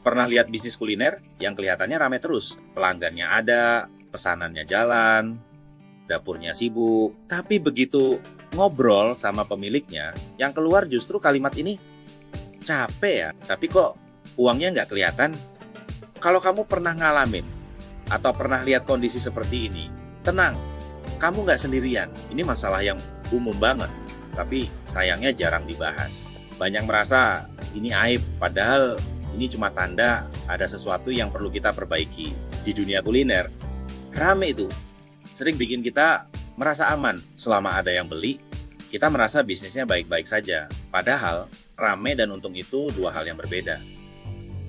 Pernah lihat bisnis kuliner yang kelihatannya rame terus? Pelanggannya ada, pesanannya jalan, dapurnya sibuk. Tapi begitu ngobrol sama pemiliknya, yang keluar justru kalimat ini, capek ya, tapi kok uangnya nggak kelihatan? Kalau kamu pernah ngalamin atau pernah lihat kondisi seperti ini, tenang, kamu nggak sendirian. Ini masalah yang umum banget, tapi sayangnya jarang dibahas. Banyak merasa ini aib, padahal ini cuma tanda ada sesuatu yang perlu kita perbaiki. Di dunia kuliner, rame itu sering bikin kita merasa aman. Selama ada yang beli, kita merasa bisnisnya baik-baik saja. Padahal, rame dan untung itu dua hal yang berbeda.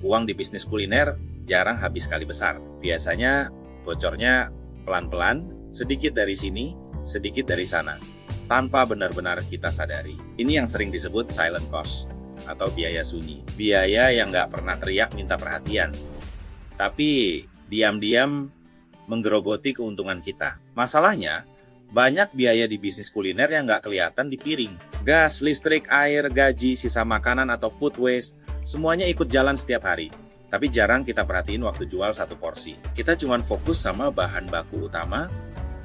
Uang di bisnis kuliner jarang habis kali besar. Biasanya bocornya pelan-pelan, sedikit dari sini, sedikit dari sana, tanpa benar-benar kita sadari. Ini yang sering disebut silent cost, atau biaya sunyi. Biaya yang nggak pernah teriak minta perhatian, tapi diam-diam menggerogoti keuntungan kita. Masalahnya, banyak biaya di bisnis kuliner yang nggak kelihatan di piring. Gas, listrik, air, gaji, sisa makanan atau food waste, semuanya ikut jalan setiap hari. Tapi jarang kita perhatiin waktu jual satu porsi. Kita cuma fokus sama bahan baku utama,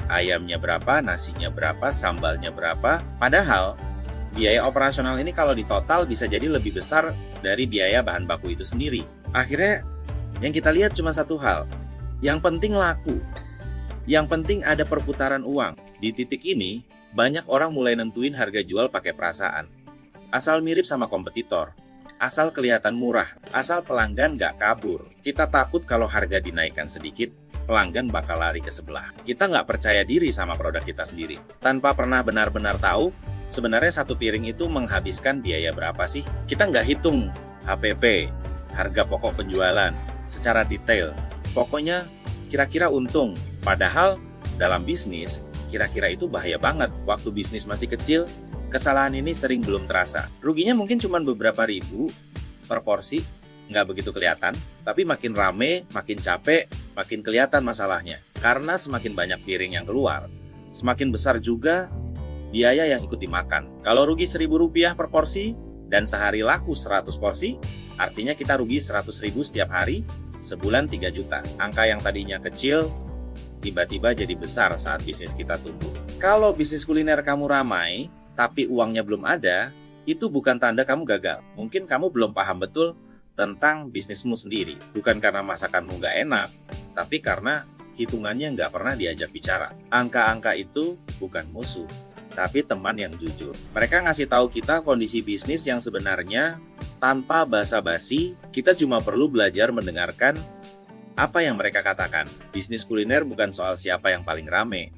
ayamnya berapa, nasinya berapa, sambalnya berapa. Padahal, biaya operasional ini kalau ditotal bisa jadi lebih besar dari biaya bahan baku itu sendiri. Akhirnya, yang kita lihat cuma satu hal. Yang penting laku. Yang penting ada perputaran uang. Di titik ini, banyak orang mulai nentuin harga jual pakai perasaan. Asal mirip sama kompetitor. Asal kelihatan murah. Asal pelanggan nggak kabur. Kita takut kalau harga dinaikkan sedikit, pelanggan bakal lari ke sebelah. Kita nggak percaya diri sama produk kita sendiri. Tanpa pernah benar-benar tahu, sebenarnya satu piring itu menghabiskan biaya berapa sih? Kita nggak hitung HPP, harga pokok penjualan, secara detail. Pokoknya kira-kira untung. Padahal dalam bisnis, kira-kira itu bahaya banget. Waktu bisnis masih kecil, kesalahan ini sering belum terasa. Ruginya mungkin cuma beberapa ribu per porsi, nggak begitu kelihatan. Tapi makin rame, makin capek, makin kelihatan masalahnya. Karena semakin banyak piring yang keluar, semakin besar juga biaya yang ikut dimakan. Kalau rugi Rp1.000 per porsi dan sehari laku 100 porsi, artinya kita rugi 100.000 setiap hari, sebulan 3 juta. Angka yang tadinya kecil, tiba-tiba jadi besar saat bisnis kita tumbuh. Kalau bisnis kuliner kamu ramai, tapi uangnya belum ada, itu bukan tanda kamu gagal. Mungkin kamu belum paham betul tentang bisnismu sendiri. Bukan karena masakanmu nggak enak, tapi karena hitungannya nggak pernah diajak bicara. Angka-angka itu bukan musuh, tapi teman yang jujur. Mereka ngasih tahu kita kondisi bisnis yang sebenarnya tanpa basa-basi. Kita cuma perlu belajar mendengarkan apa yang mereka katakan. Bisnis kuliner bukan soal siapa yang paling rame,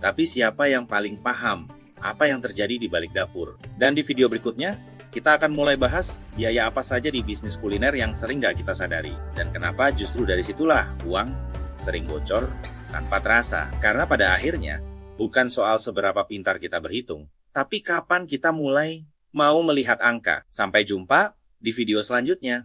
tapi siapa yang paling paham apa yang terjadi di balik dapur. Dan di video berikutnya, kita akan mulai bahas biaya apa saja di bisnis kuliner yang sering nggak kita sadari. Dan kenapa justru dari situlah uang sering bocor tanpa terasa. Karena pada akhirnya, bukan soal seberapa pintar kita berhitung, tapi kapan kita mulai mau melihat angka. Sampai jumpa di video selanjutnya.